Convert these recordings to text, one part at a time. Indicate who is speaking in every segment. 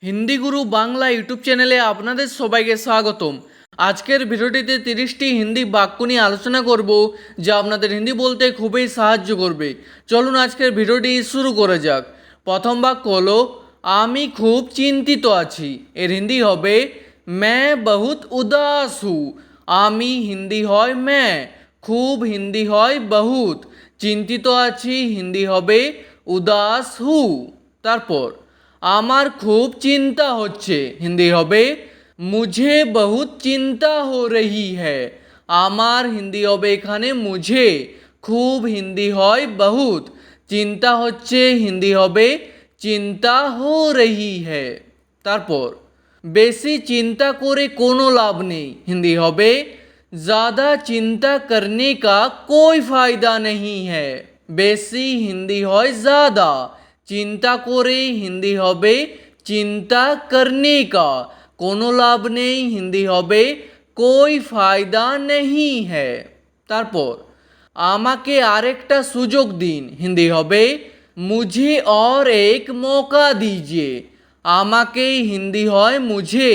Speaker 1: হিন্দি গুরু Bangla YouTube চ্যানেলে আপনাদের সবাইকে স্বাগতম। আজকের ভিডিওটিতে 30টি হিন্দি বাক্য নিয়ে আলোচনা করব, যা আপনাদের হিন্দি বলতে খুবই সাহায্য করবে। চলুন আজকের ভিডিওটি শুরু করা যাক। প্রথম বাক্য হলো আমি খুব চিন্তিত আছি। এর হিন্দি হবে मैं बहुत उदास हूँ। আমি হিন্দি হয় मैं, খুব হিন্দি হয় बहुत, চিন্তিত আছি হিন্দি হবে উদাস হু। তারপর আমার খুব চিন্তা হচ্ছে হিন্দি হবে মুঝে বহুত চিন্তা হো রহি হ্যায়। আমার হিন্দি হবে এখানে মুঝে, খুব হিন্দি হয় বহুত, চিন্তা হচ্ছে হিন্দি হবে চিন্তা হো রহি হ্যায়। তারপর বেশি চিন্তা করে কোনো লাভ নেই হিন্দি হবে ज़्यादा चिंता करने का कोई फायदा नहीं है। বেশি হিন্দি হয় ज़्यादा, চিন্তা করে হিন্দি হবে চিন্তা করনে কা, কোনো লাভ নেই হিন্দি হবে কোই ফায়দা নেহি হ্যায়। তারপর আমাকে আরেকটা সুযোগ দিন হিন্দি হবে মুঝে और एक मौका दीजिए। আমাকে হিন্দি হয় মুঝে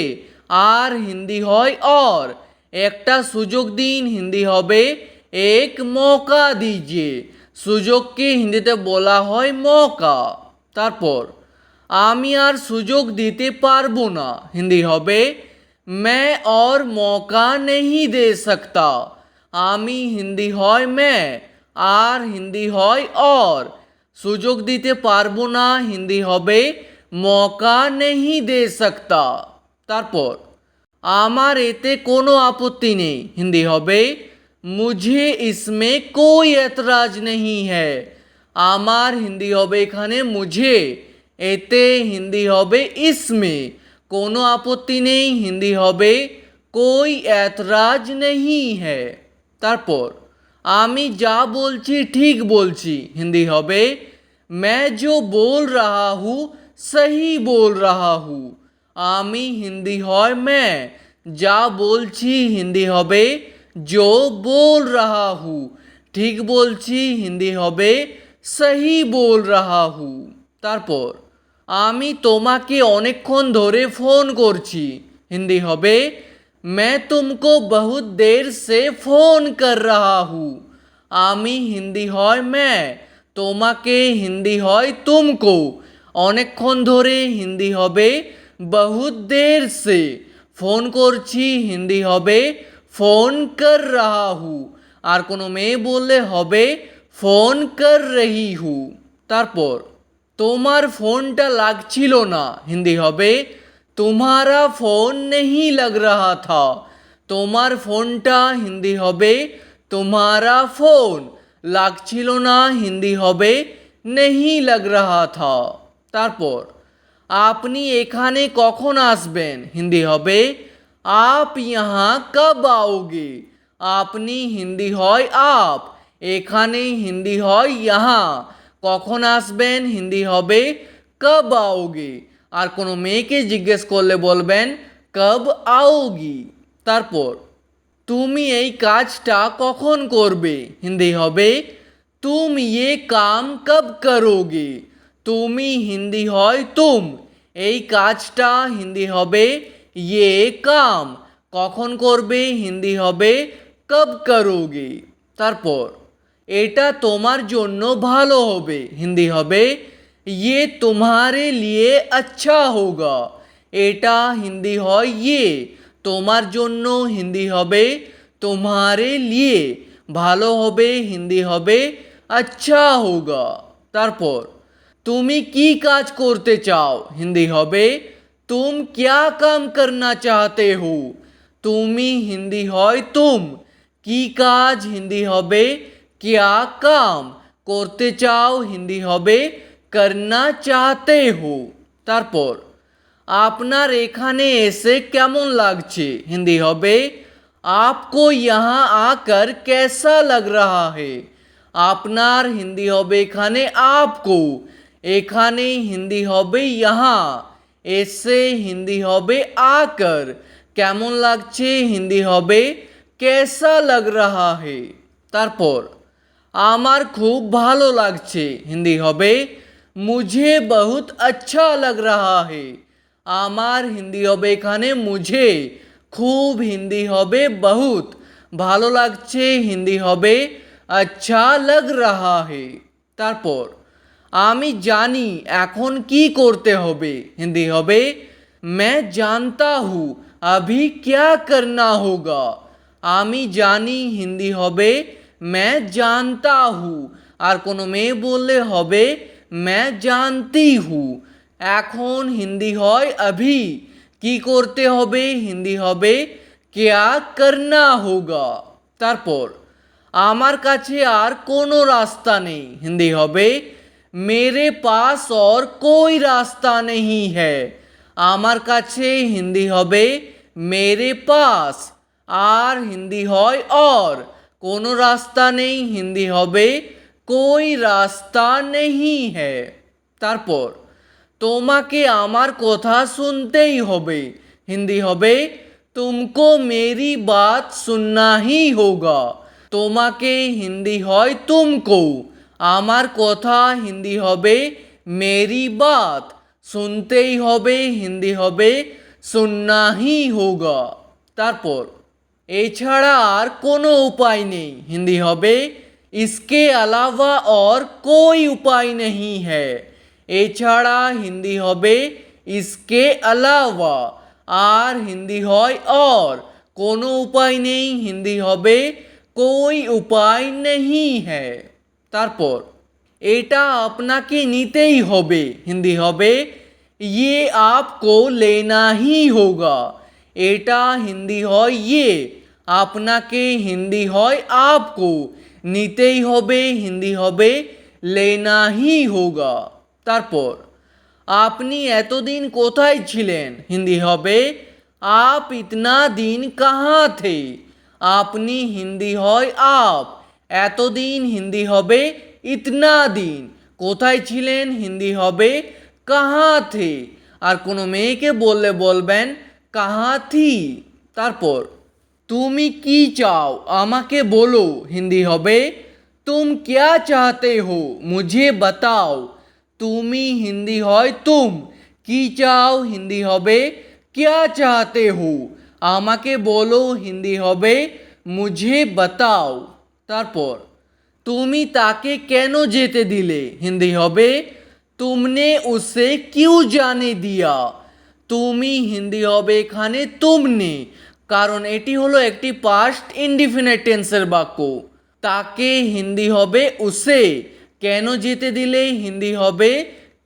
Speaker 1: আর হিন্দি হয় और, একটা সুযোগ দিন হিন্দি হবে এক মৌকা দিজিয়ে, সুযোগকে হিন্দিতে বলা হয় মৌকা। তারপর আমি আর সুযোগ দিতে পারবো না হিন্দি হবে मैं और मौका नहीं दे सकता। আমি হিন্দি হয় मैं আর হিন্দি হয় और, সুযোগ দিতে পারবো না হিন্দি হবে मौका नहीं दे सकता। তারপর আমার এতে কোনো আপত্তি নেই হিন্দি হবে মুঝে इसमें कोई ऐतराज नहीं है। আমার হিন্দি হবে এখানে মুঝে, এতে হিন্দি হবে इसमें, কোনো আপত্তি নেই হিন্দি হবে कोई ऐतराज नहीं है। তারপর আমি যা বলছি ঠিক বলছি হিন্দি হবে मैं जो बोल रहा हूँ सही बोल रहा हूँ। আমি হিন্দি হয় मैं, যা বলছি হিন্দি হবে जो बोल रहा हूँ, ঠিক বলছি হিন্দি হবে सही बोल रहा हूँ। তারপর আমি তোমাকে অনেকক্ষণ ধরে ফোন করছি হিন্দি হবে मैं तुमको बहुत देर से फ़ोन कर रहा हूँ। আমি হিন্দি হয় मैं, তোমাকে হিন্দি হয় तुमको, অনেকক্ষণ ধরে হিন্দি হবে बहुत देर से, ফোন করছি হিন্দি হবে फ़ोन कर रहा हूँ, আর কোনো মেয়ে বললে হবে फ़ोन कर रही हूँ। তারপর তোমার ফোনটা লাগছিল না হিন্দি হবে तुम्हारा फ़ोन नहीं लग रहा था। তোমার ফোনটা হিন্দি হবে तुम्हारा फ़ोन, লাগছিল না হিন্দি হবে नहीं लग रहा था। তারপর আপনি এখানে কখন আসবেন হিন্দি হবে आप यहाँ कब आओगे। আপনি হিন্দি হয় आप, এখানে হিন্দি হয় यहाँ, কখন আসবেন হিন্দি হবে कब आओगे, আর কোনো মেয়েকে জিজ্ঞেস করলে বলবেন कब आओगी। তারপর তুমি এই কাজটা কখন করবে হিন্দি হবে तुम ये काम कब करोगे। তুমি হিন্দি হয় तुम, এই কাজটা হিন্দি হবে ये काम, কখন করবে হিন্দি হবে कब करोगे। তারপর এটা তোমার জন্য ভালো হবে হিন্দি হবে ये तुम्हारे लिए अच्छा होगा। এটা হিন্দি হয় ये, তোমার জন্য হিন্দি হবে तुम्हारे लिए, ভালো হবে হিন্দি হবে अच्छा होगा। তারপর তুমি কি কাজ করতে চাও হিন্দি হবে तुम क्या काम करना चाहते हो। তুমি হিন্দি হয় तुम, কি কাজ হিন্দি হবে क्या काम, করতে চাও হিন্দি হবে करना चाहते हो। তারপর আপনার এখানে এসে কেমন লাগছে হিন্দি হবে आपको यहाँ आकर कैसा लग रहा है। আপনার হিন্দি হবে এখানে आपको, এখানে হিন্দি হবে यहाँ, এসে হিন্দি হবে आकर, কেমন লাগছে হিন্দি হবে कैसा लग रहा है। তারপর আমার খুব ভালো লাগছে হিন্দি হবে मुझे बहुत अच्छा लग रहा है। আমার হিন্দি হবে এখানে মুঝে, খুব হিন্দি হবে বহুত, ভালো লাগছে হিন্দি হবে আচ্ছা লাগ রাহা হে। তারপর আমি জানি এখন কি করতে হবে, হিন্দি হবে मैं जानता हूँ अभी क्या करना होगा। আমি জানি হিন্দি হবে मैं जानता हूँ, আর কোনো মেয়ে বললে হবে मैं जानती हूँ। এখন হিন্দি হয় अभी, কি করতে হবে হিন্দি হবে क्या करना होगा। তারপর আমার কাছে আর কোনো রাস্তা নেই, হিন্দি হবে मेरे पास और कोई रास्ता नहीं है। আমার কাছে হিন্দি হবে मेरे पास, আর হিন্দি হয় और, কোনো রাস্তা নেই হিন্দি হবে कोई रास्ता नहीं है। তারপর তোমাকে আমার কথা শুনতেই হবে, হিন্দি হবে तुमको मेरी बात सुनना ही होगा। তোমাকে হিন্দি হয় तुमको, আমার কথা হিন্দি হবে मेरी बात, শুনতেই হবে হিন্দি হবে सुनना ही होगा। তারপর এছাড়া আর কোনো উপায় নেই, হিন্দি হবে इसके अलावा और कोई उपाय नहीं है। এছাড়া হিন্দি হবে इसके अलावा, আর হিন্দি হয় और, কোনো উপায় নেই হিন্দি হবে कोई उपाय नहीं है। তারপর এটা আপনাকে নিতেই হবে, হিন্দি হবে ये आपको लेना ही होगा। এটা হিন্দি হয় ये, আপনাকে হিন্দি হয় आपको, নিতেই হবে হিন্দি হবে लेना ही होगा। তারপর আপনি এতদিন কোথায় ছিলেন, হিন্দি হবে आप इतना दिन कहाँ थे। আপনি হিন্দি হয় आप, এতদিন হিন্দি হবে ইতনা দিন, কোথায় ছিলেন হিন্দি হবে কাহা থে, আর কোনো মেয়েকে বললে বলবেন কাহা থি। তারপর তুমি কি চাও আমাকে বলো, হিন্দি হবে तुम क्या चाहते हो मुझे बताओ। তুমি হিন্দি হয় तुम, কি চাও হিন্দি হবে क्या चाहते हो, আমাকে বলো হিন্দি হবে मुझे बताओ। তারপর তুমি তাকে কেন যেতে দিলে, হিন্দি হবে तुमने उसे क्यों जाने दिया। তুমি হিন্দি হবে এখানে तुमने, কারণ এটি হলো একটি পাস্ট ইনডিফিনিট টেন্সের বাক্য। তাকে হিন্দি হবে উসে, কেন যেতে দিলে হিন্দি হবে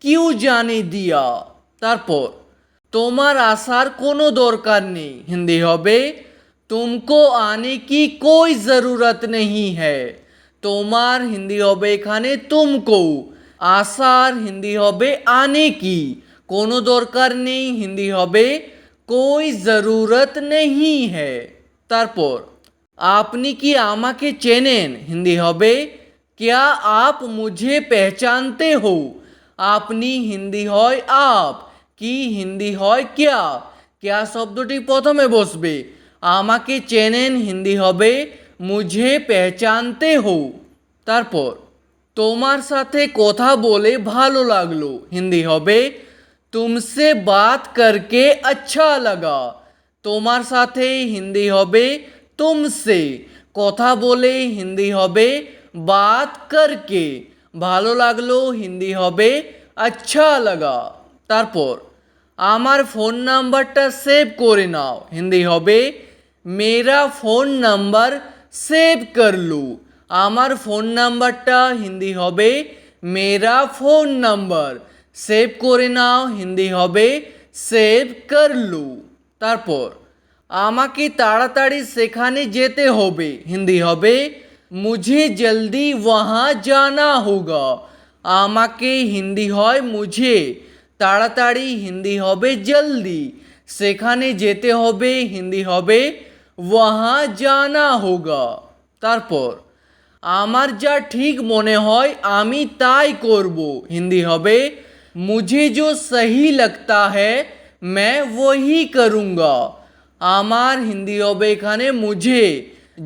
Speaker 1: क्यों जाने दिया। তারপর তোমার আসার কোনো দরকার নেই, হিন্দি হবে तुमको आने की कोई ज़रूरत नहीं है। তোমার হিন্দি হবে এখানে तुमको, আসার হিন্দি হবে आने की, কোনো দরকার নেই হিন্দি হবে कोई ज़रूरत नहीं है। তারপর আপনি কি আমাকে চেনেন, হিন্দি হবে क्या आप मुझे पहचानते हो। আপনি হিন্দি হয় आप, কি হিন্দি হয় क्या, क्या শব্দটি প্রথমে বসবে, আমাকে চেনেন হিন্দি হবে मुझे पहचानते हो। তারপর তোমার সাথে কথা বলে ভালো লাগলো, হিন্দি হবে तुमसे बात करके अच्छा लगा। তোমার সাথে হিন্দি হবে तुमसे, কথা বলে হিন্দি হবে बात करके, ভালো লাগলো হিন্দি হবে अच्छा लगा। তারপর আমার ফোন নাম্বারটা সেভ করে নাও, হিন্দি হবে मेरा फ़ोन नंबर सेव कर लो। আমার ফোন নাম্বারটা হিন্দি হবে मेरा फ़ोन नंबर, সেভ করে নাও হিন্দি হবে সেভ কর লো। তারপর আমাকে তাড়াতাড়ি সেখানে যেতে হবে, হিন্দি হবে मुझे जल्दी वहाँ जाना होगा। আমাকে হিন্দি হয় मुझे, তাড়াতাড়ি হিন্দি হবে জলদি, সেখানে যেতে হবে হিন্দি হবে वहाँ जाना होगा। তারপর আমার যা ঠিক মনে হয় আমি তাই করব, হিন্দি হবে मुझे जो सही लगता है मैं वही करूँगा। আমার হিন্দি হবে এখানে मुझे,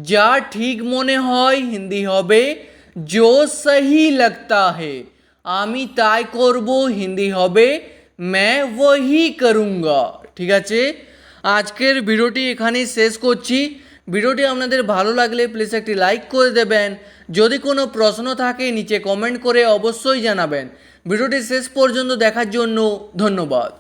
Speaker 1: যা ঠিক মনে হয় হিন্দি হবে जो सही लगता है, আমি তাই করব হিন্দি হবে मैं वही करूँगा। ঠিক আছে, আজকের ভিডিওটি এখানেই শেষ করছি। ভিডিওটি আপনাদের ভালো লাগলে প্লিজ একটি লাইক করে দেবেন। যদি কোনো প্রশ্ন থাকে নিচে কমেন্ট করে অবশ্যই জানাবেন। ভিডিওটি শেষ পর্যন্ত দেখার জন্য ধন্যবাদ।